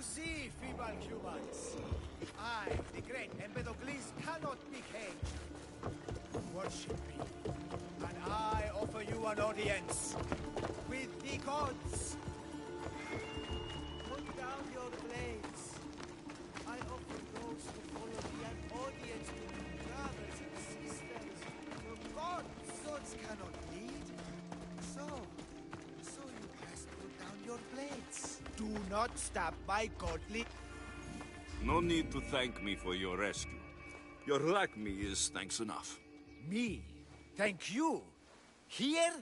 see, feeble humans. I, the great Empedocles, cannot be caged. Worship me, and I offer you an audience with the gods. Put down your blades. I offer those who follow me an audience with you, brothers and sisters. The gods cannot lead. So you must put down your blades. Do not stab my godly... No need to thank me for your rescue. Your like me is thanks enough. Me? Thank you? Here?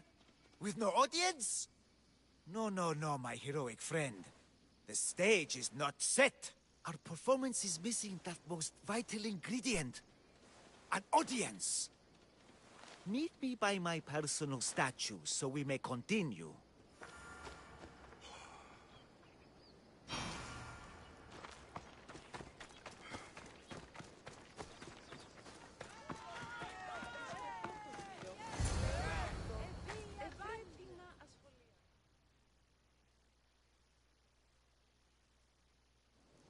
With no audience? No, my heroic friend. The stage is not set. Our performance is missing that most vital ingredient. An audience. Meet me by my personal statue so we may continue.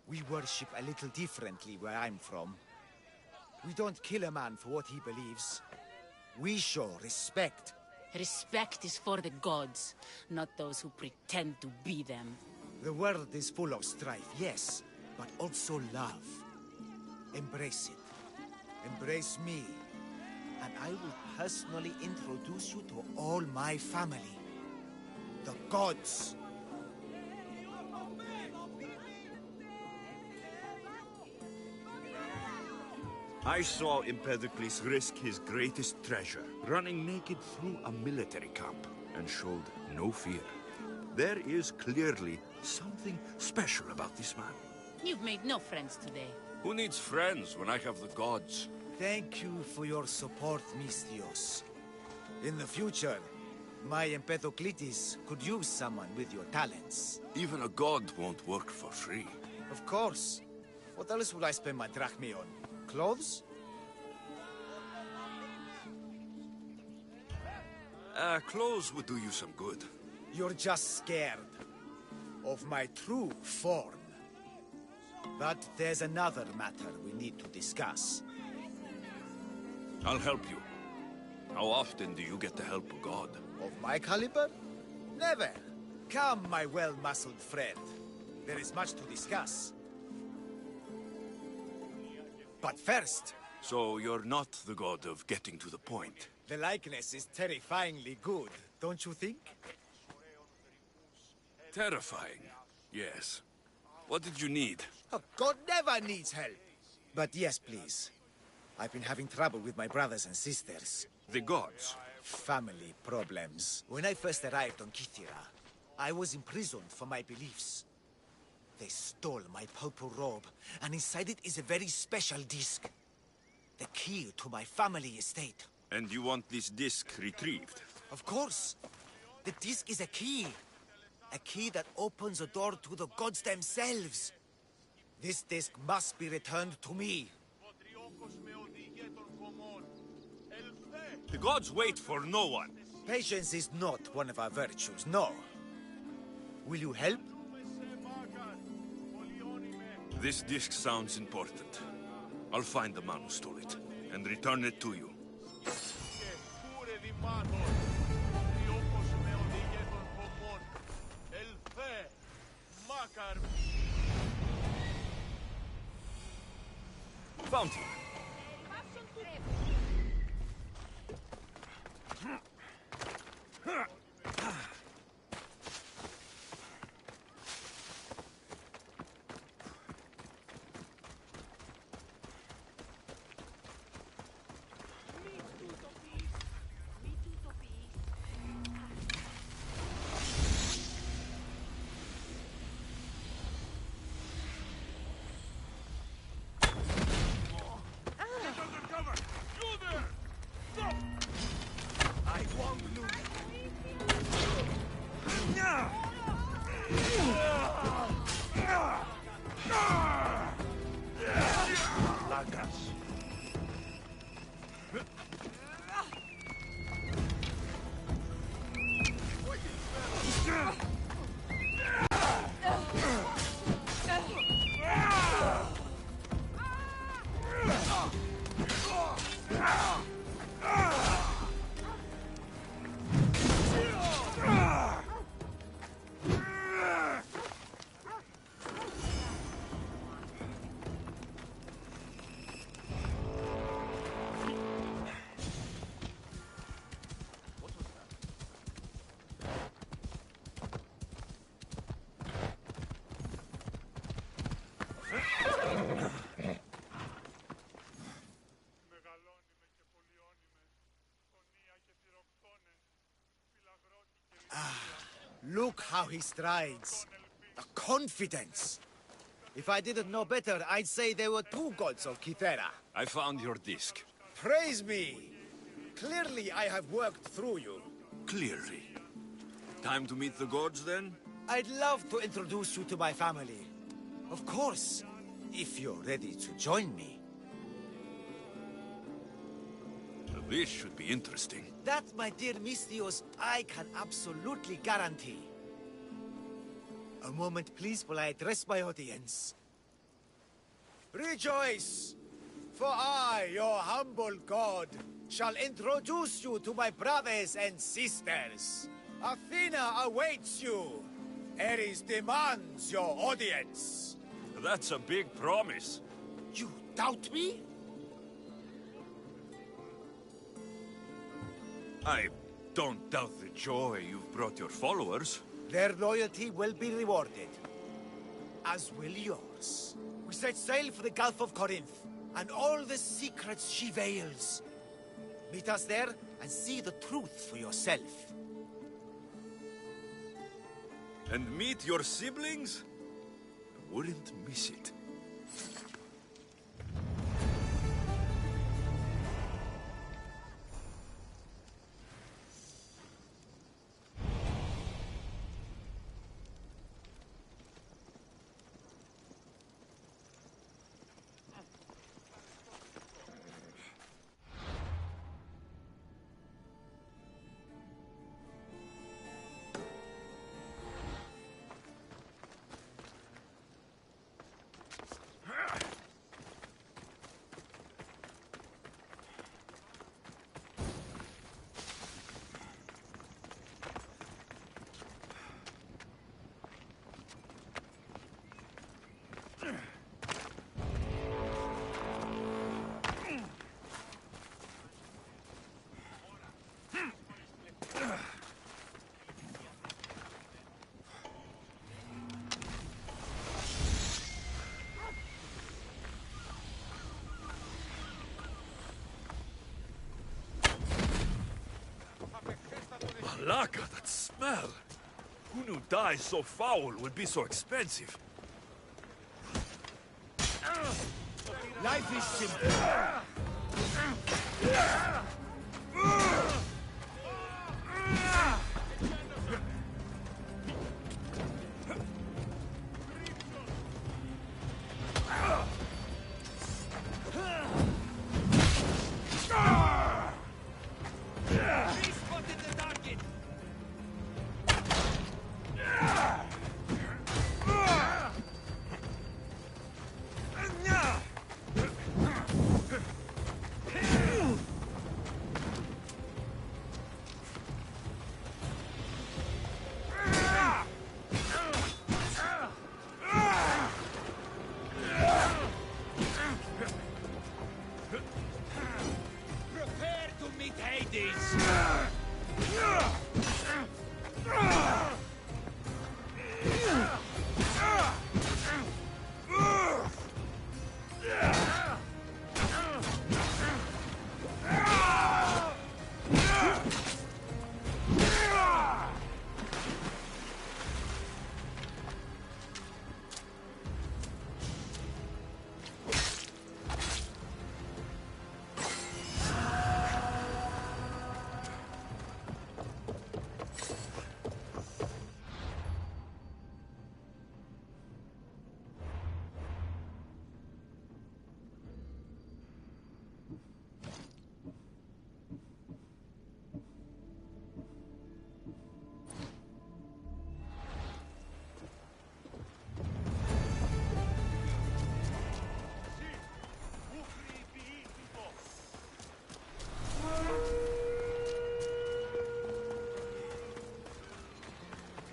We worship a little differently where I'm from. We don't kill a man for what he believes. We show respect. Respect is for the gods, not those who pretend to be them. The world is full of strife, yes, but also love. Embrace it. Embrace me. And I will personally introduce you to all my family. The gods. I saw Empedocles risk his greatest treasure, running naked through a military camp, and showed no fear. There is clearly something special about this man. You've made no friends today. Who needs friends when I have the gods? Thank you for your support, Mistios. In the future, my Empedocles could use someone with your talents. Even a god won't work for free. Of course. What else would I spend my drachmae on? Clothes? Clothes would do you some good. You're just scared of my true form. But there's another matter we need to discuss. I'll help you. How often do you get the help of God? Of my caliber? Never. Come, my well-muscled friend. There is much to discuss. But first... So you're not the god of getting to the point? The likeness is terrifyingly good, don't you think? Terrifying, yes. What did you need? A god never needs help. But yes, please. I've been having trouble with my brothers and sisters. The gods? Family problems. When I first arrived on Kythera, I was imprisoned for my beliefs. They stole my purple robe, and inside it is a very special disc. The key to my family estate. And you want this disc retrieved? Of course. The disc is a key. A key that opens a door to the gods themselves. This disc must be returned to me. The gods wait for no one. Patience is not one of our virtues, no. Will you help? This disc sounds important. I'll find the man who stole it, and return it to you. Found him. how he strides. The confidence. If I didn't know better, I'd say there were two gods of Kythera. I found your disc. Praise me! Clearly I have worked through you. Clearly. Time to meet the gods, then? I'd love to introduce you to my family. Of course, if you're ready to join me. This should be interesting. That, my dear Mistios, I can absolutely guarantee. A moment, please, while I address my audience. Rejoice! For I, your humble god, shall introduce you to my brothers and sisters. Athena awaits you. Ares demands your audience. That's a big promise. You doubt me? I don't doubt the joy you've brought your followers. Their loyalty will be rewarded. As will yours. We set sail for the Gulf of Corinth, and all the secrets she veils. Meet us there, and see the truth for yourself. And meet your siblings? I wouldn't miss it. Malaka, that smell! Who knew dye so foul would be so expensive? Life is simple.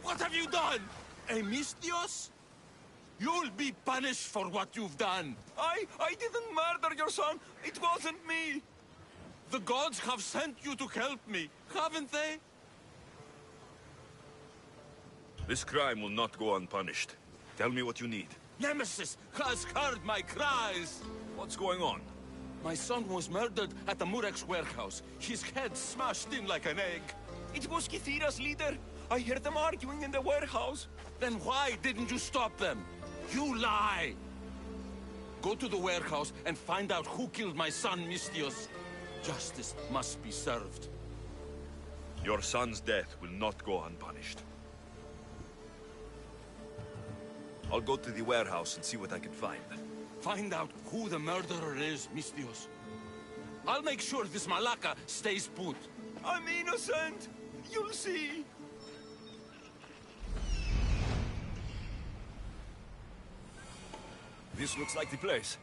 What have you done? Mistios? You'll be punished for what you've done. I didn't murder your son. It wasn't me. The gods have sent you to help me, haven't they? This crime will not go unpunished. Tell me what you need. Nemesis has heard my cries. What's going on? My son was murdered at the Murex warehouse. His head smashed in like an egg. It was Kythera's leader. I heard them arguing in the warehouse. Then why didn't you stop them? You lie! Go to the warehouse and find out who killed my son, Mistios. Justice must be served. Your son's death will not go unpunished. I'll go to the warehouse and see what I can find. Find out who the murderer is, Mistios. I'll make sure this Malaka stays put. I'm innocent! You'll see! This looks like the place.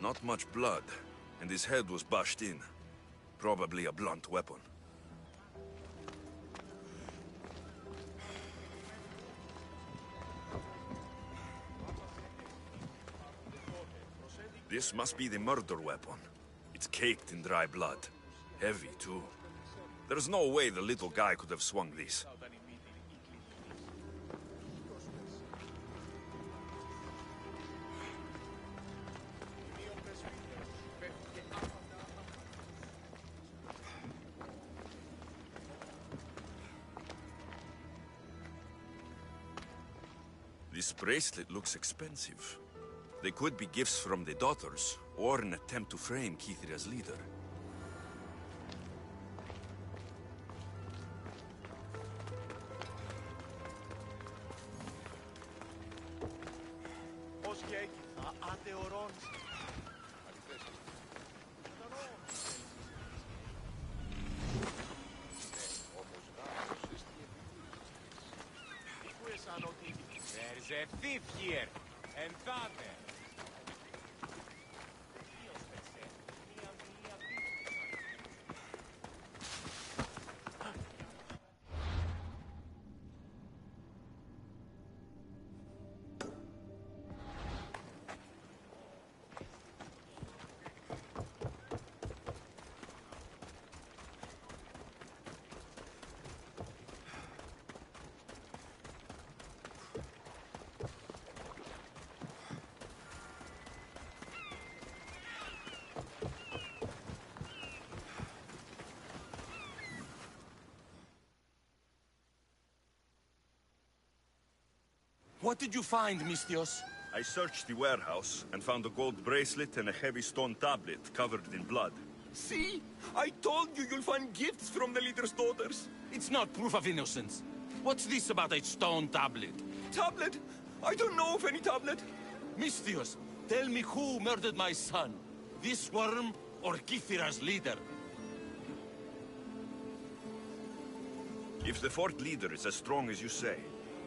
Not much blood, and his head was bashed in. Probably a blunt weapon. This must be the murder weapon. It's caked in dry blood. Heavy, too. There's no way the little guy could have swung this. This bracelet looks expensive. They could be gifts from the daughters, or an attempt to frame Kithira's leader. There's a thief here, and father. What did you find, Mistios? I searched the warehouse and found a gold bracelet and a heavy stone tablet covered in blood. See? I told you you'll find gifts from the leader's daughters. It's not proof of innocence. What's this about a stone tablet? Tablet? I don't know of any tablet. Mistios, tell me who murdered my son. This worm or Kithira's leader? If the fort leader is as strong as you say,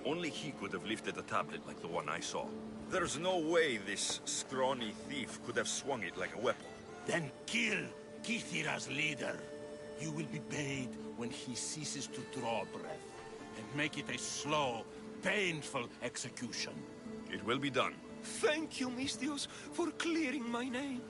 only he could have lifted a tablet like the one I saw. There's no way this scrawny thief could have swung it like a weapon. Then kill Kithira's leader. You will be paid when he ceases to draw breath. And make it a slow, painful execution. It will be done. Thank you, Mistios, for clearing my name.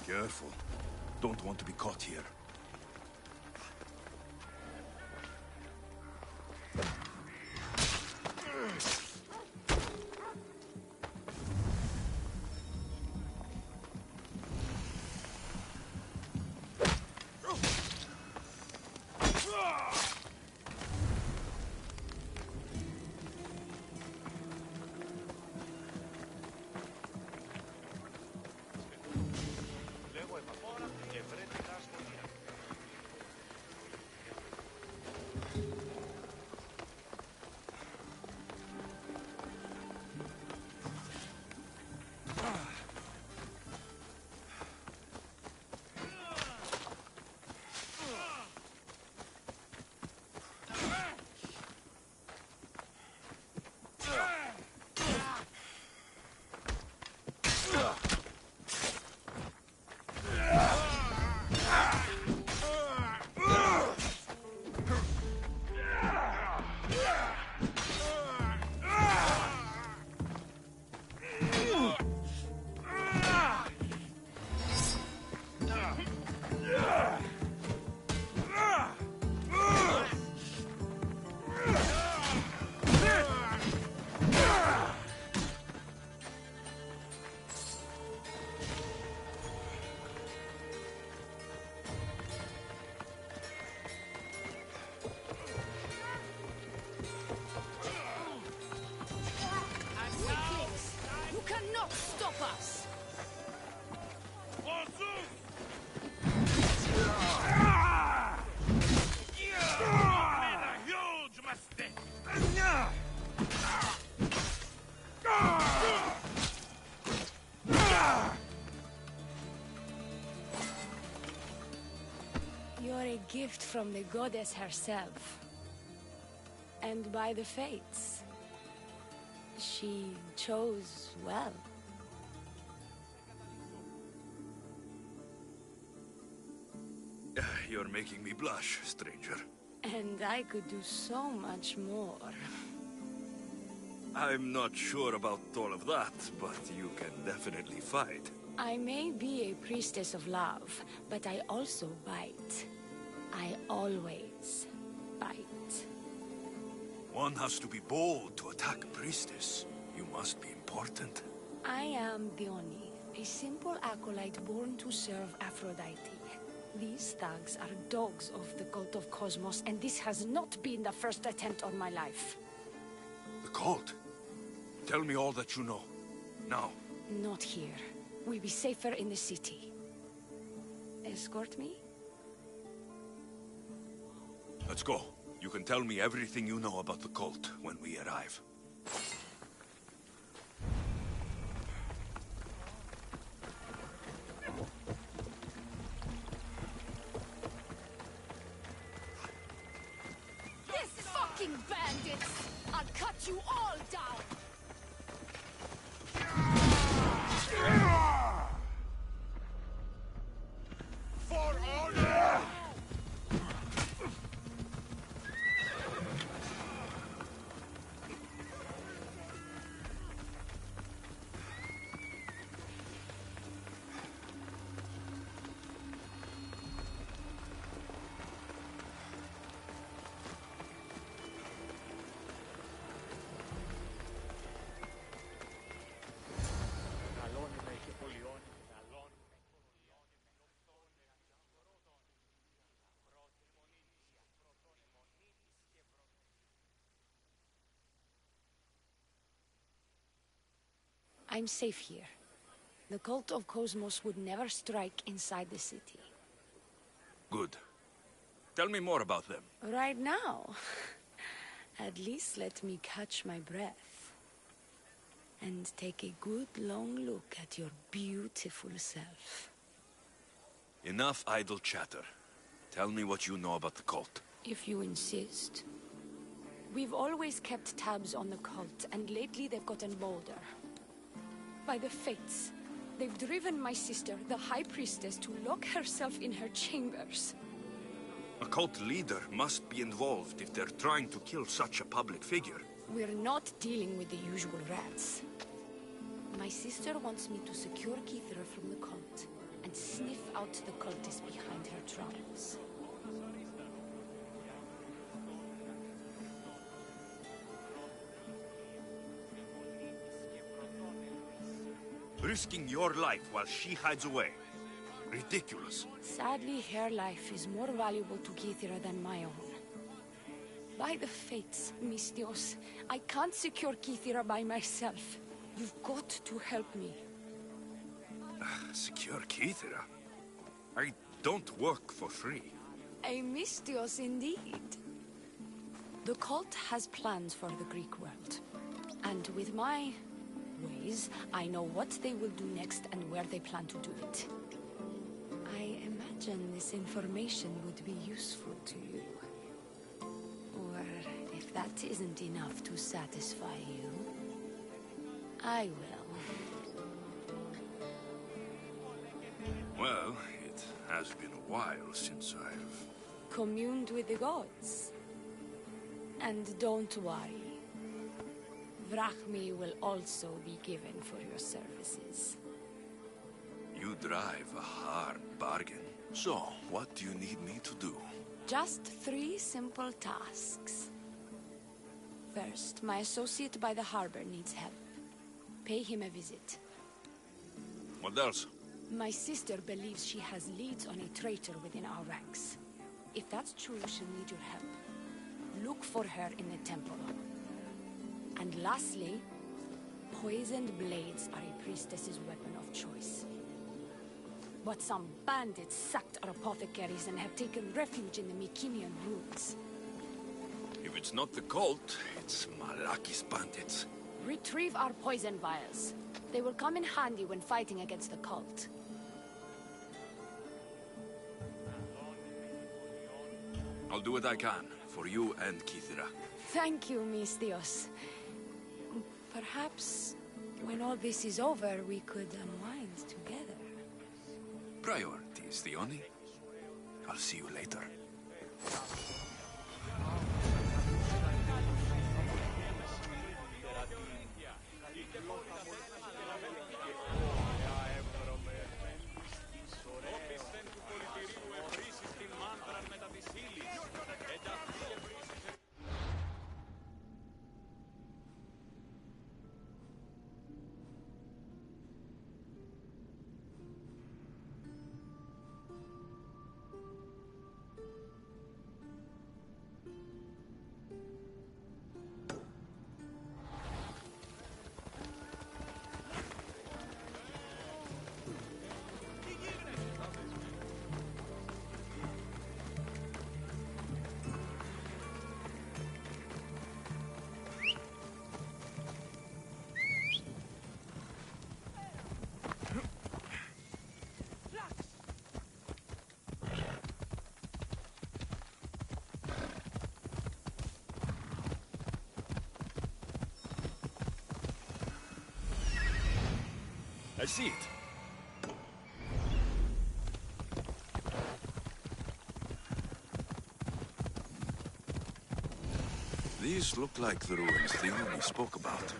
Careful. Don't want to be caught here. Gift from the goddess herself. And by the fates, she chose well. You're making me blush, stranger. And I could do so much more. I'm not sure about all of that, but you can definitely fight. I may be a priestess of love, but I also bite. I always bite. One has to be bold to attack a priestess. You must be important. I am Dione, a simple acolyte born to serve Aphrodite. These thugs are dogs of the cult of Cosmos, and this has not been the first attempt on my life. The cult? Tell me all that you know. Now. Not here. We'll be safer in the city. Escort me? Let's go. You can tell me everything you know about the cult when we arrive. These fucking bandits! I'll cut you all down! For order! I'm safe here. The cult of Cosmos would never strike inside the city. Good. Tell me more about them. Right now? At least let me catch my breath. And take a good long look at your beautiful self. Enough idle chatter. Tell me what you know about the cult. If you insist. We've always kept tabs on the cult, and lately they've gotten bolder. By the fates, they've driven my sister, the High Priestess, to lock herself in her chambers. A cult leader must be involved if they're trying to kill such a public figure. We're not dealing with the usual rats. My sister wants me to secure Kithra from the cult, and sniff out the cultists behind her troubles. Risking your life while she hides away. Ridiculous. Sadly, her life is more valuable to Kithira than my own. By the fates, Mistios, I can't secure Kithira by myself. You've got to help me. Secure Kithira? I don't work for free. A Mistios indeed. The cult has plans for the Greek world. And with my ways, I know what they will do next and where they plan to do it. I imagine this information would be useful to you. Or if that isn't enough to satisfy you, I will. Well, it has been a while since I've... Communed with the gods. And don't worry. Vrachmi will also be given for your services. You drive a hard bargain. So, what do you need me to do? Just 3 simple tasks. First, my associate by the harbor needs help. Pay him a visit. What else? My sister believes she has leads on a traitor within our ranks. If that's true, she'll need your help. Look for her in the temple. And lastly, poisoned blades are a priestess's weapon of choice. But some bandits sacked our apothecaries and have taken refuge in the Mycenian ruins. If it's not the cult, it's Malaki's bandits. Retrieve our poison vials. They will come in handy when fighting against the cult. I'll do what I can, for you and Kithira. Thank you, Mistios. Perhaps, when all this is over, we could unwind together. Priorities, Theoni. I'll see you later. I see it. These look like the ruins Theoni spoke about.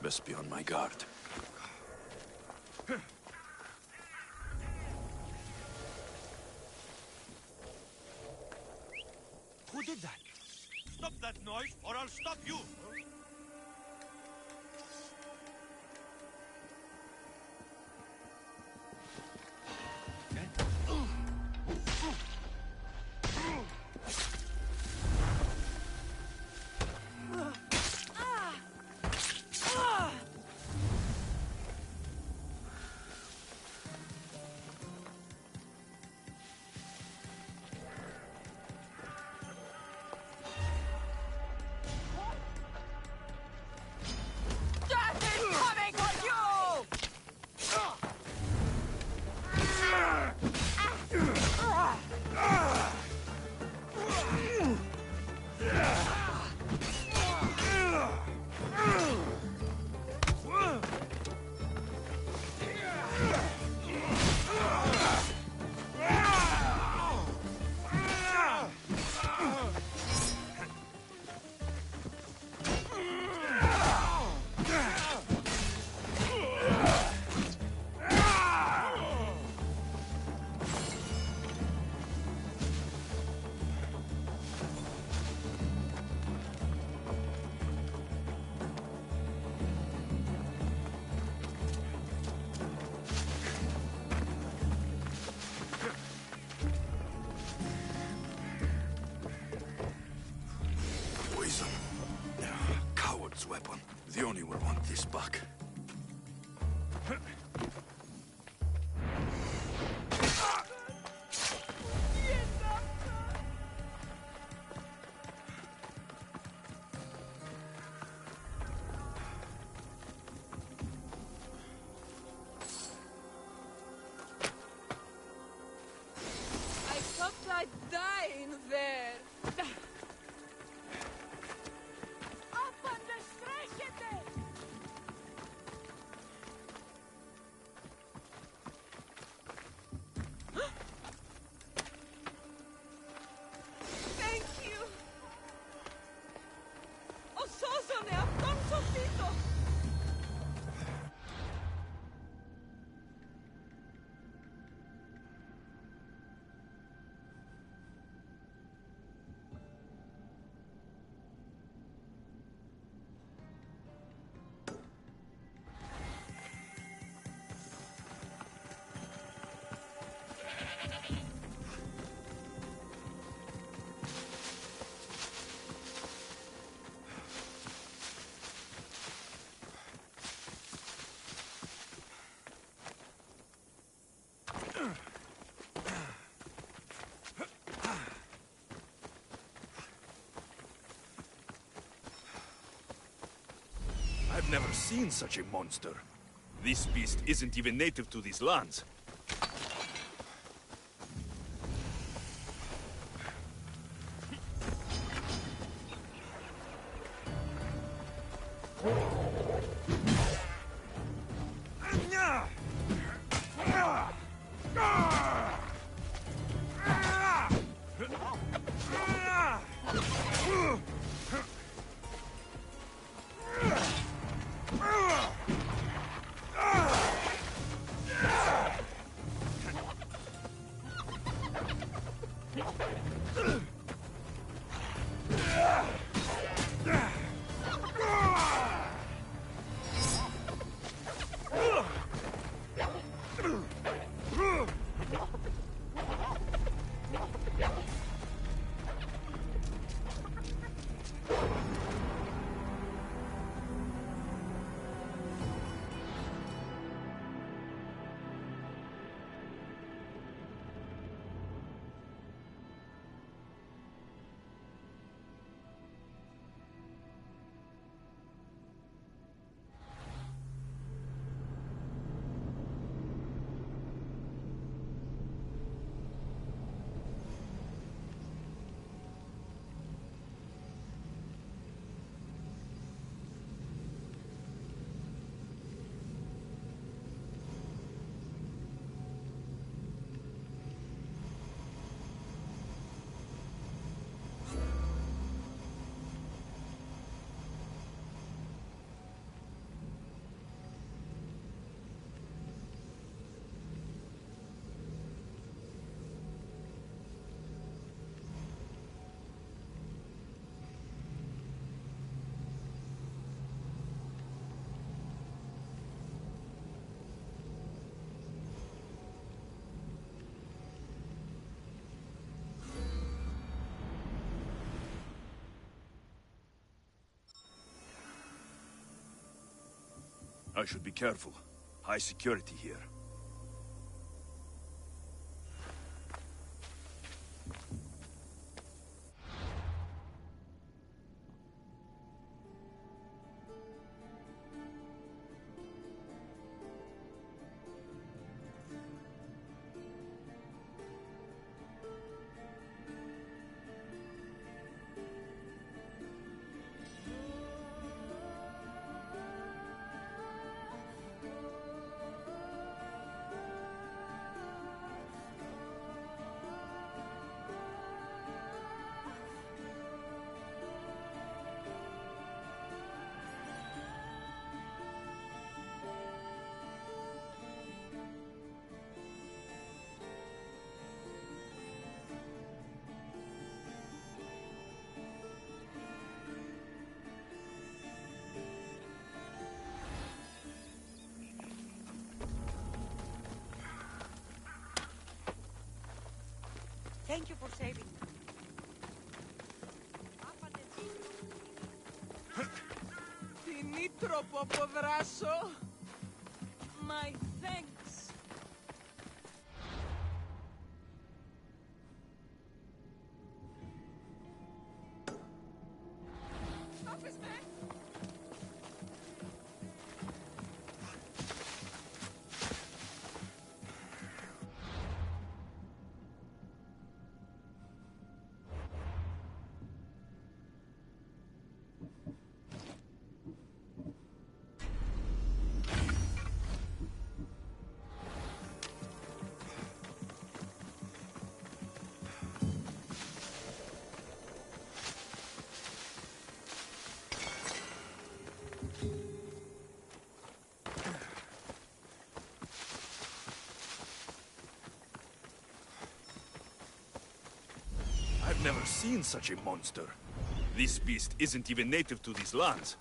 Best be on my guard. Who did that? Stop that noise, or I'll stop you! I've never seen such a monster. This beast isn't even native to these lands. I should be careful. High security here. Thank you for saving me. Troppo poverasso. My thanks. Office man. I've never seen such a monster. This beast isn't even native to these lands.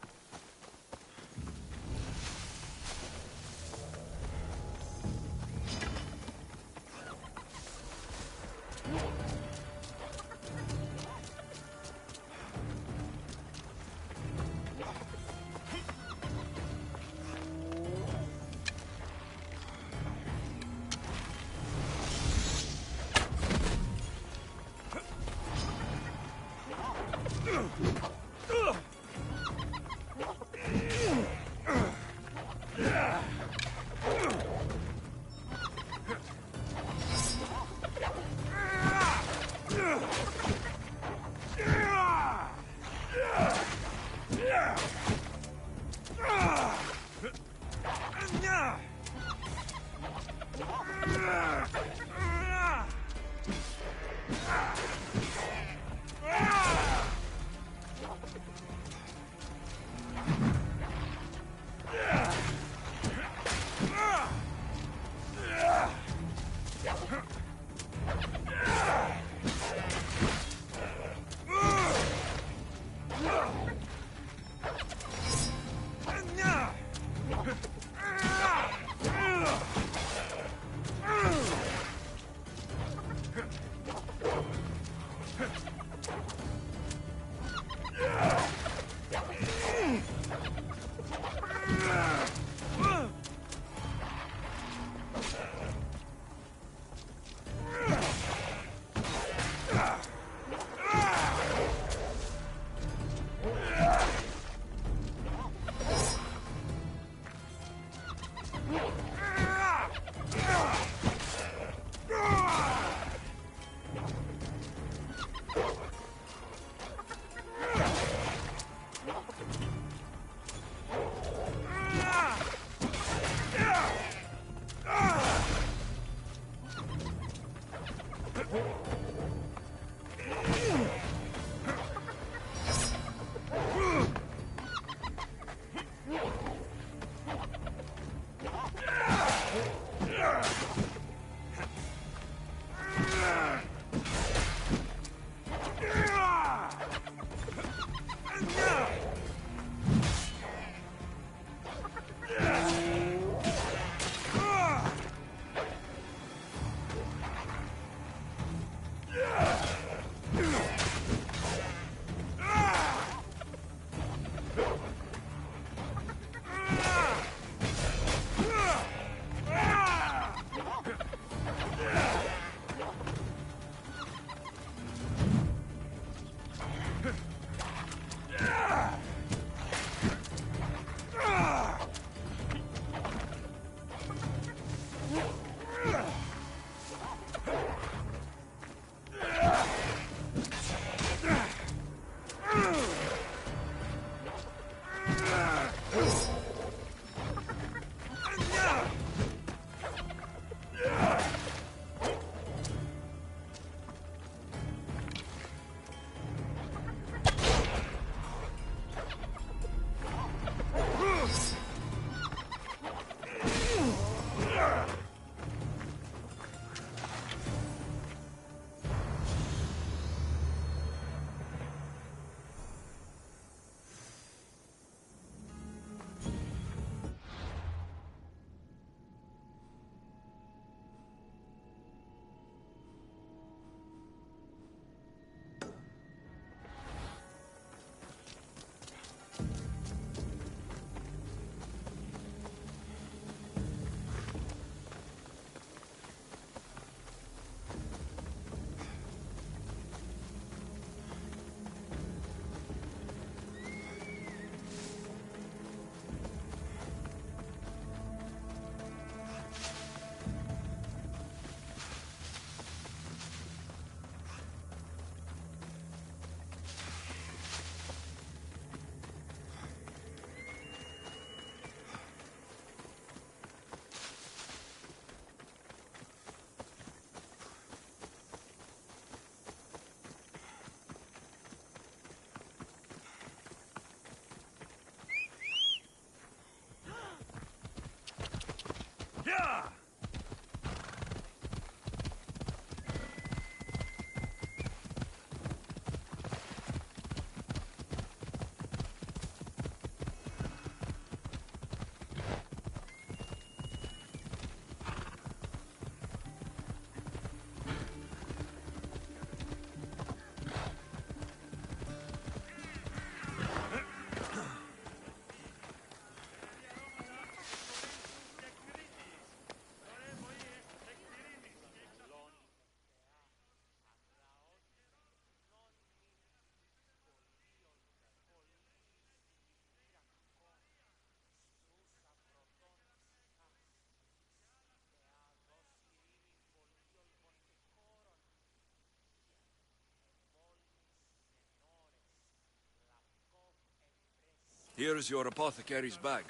Here's your apothecary's bag.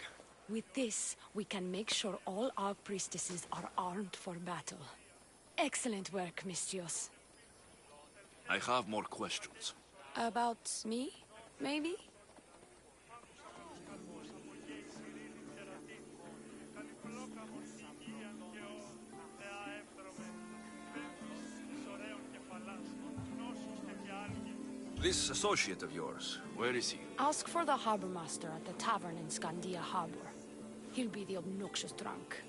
With this, we can make sure all our priestesses are armed for battle. Excellent work, Mistios. I have more questions. About me, maybe? This associate of yours, where is he? Ask for the harbor master at the tavern in Scandia Harbor. He'll be the obnoxious drunk.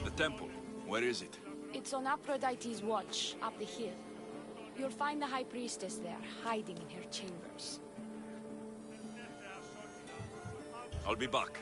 The temple, where is it? It's on Aphrodite's watch, up the hill. You'll find the High Priestess there, hiding in her chambers. I'll be back.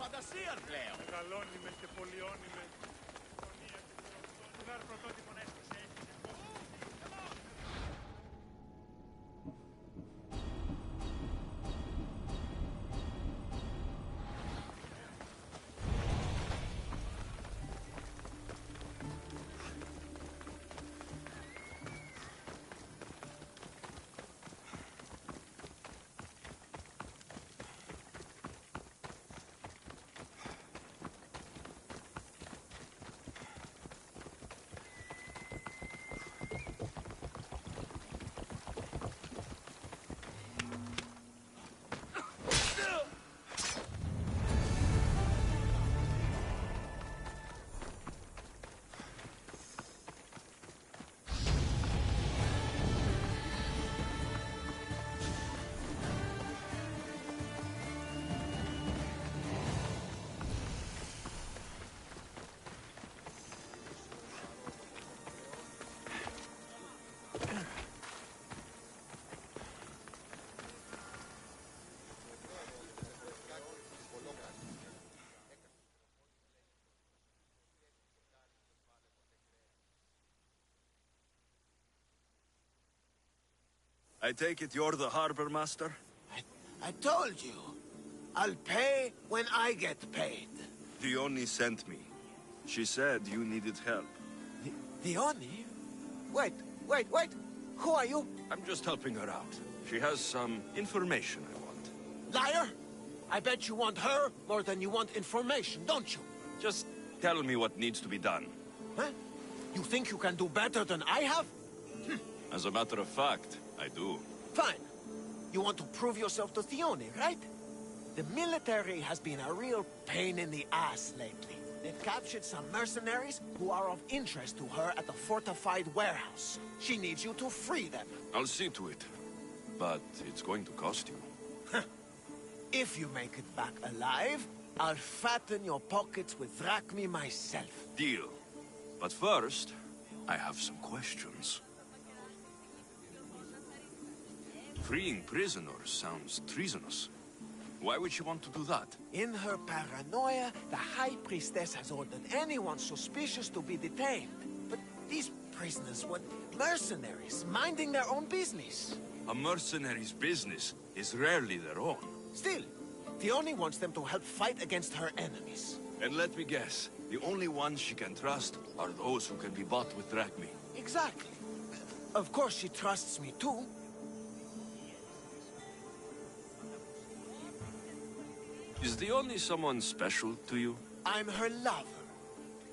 Φαντασία πλέον. Μεγαλώνυμεν και πολυώνυμεν. Φωνία πρωτότυπον έστησε. I take it you're the harbor master? I told you. I'll pay when I get paid. Dione sent me. She said you needed help. Dione? Wait. Who are you? I'm just helping her out. She has some information I want. Liar! I bet you want her more than you want information, don't you? Just tell me what needs to be done. Huh? You think you can do better than I have? As a matter of fact, I do. Fine. You want to prove yourself to Thione, right? The military has been a real pain in the ass lately. They've captured some mercenaries who are of interest to her at the fortified warehouse. She needs you to free them. I'll see to it. But it's going to cost you. If you make it back alive, I'll fatten your pockets with drachmi myself. Deal. But first, I have some questions. Freeing prisoners sounds treasonous. Why would she want to do that? In her paranoia, the High Priestess has ordered anyone suspicious to be detained. But these prisoners were mercenaries, minding their own business. A mercenary's business is rarely their own. Still, Thione wants them to help fight against her enemies. And let me guess, the only ones she can trust are those who can be bought with drachmi. Exactly. Of course she trusts me too. Is the only someone special to you? I'm her lover.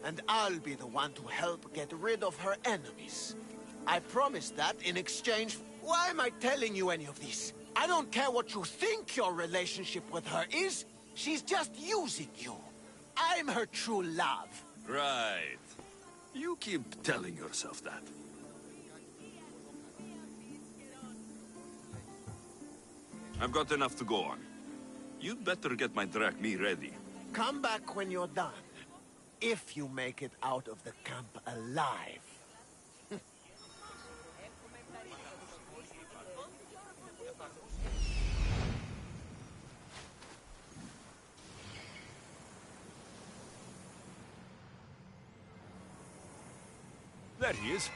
And I'll be the one to help get rid of her enemies. I promise that in exchange... Why am I telling you any of this? I don't care what you think your relationship with her is. She's just using you. I'm her true love. Right. You keep telling yourself that. I've got enough to go on. You'd better get my drachmi ready. Come back when you're done. If you make it out of the camp alive. There he is.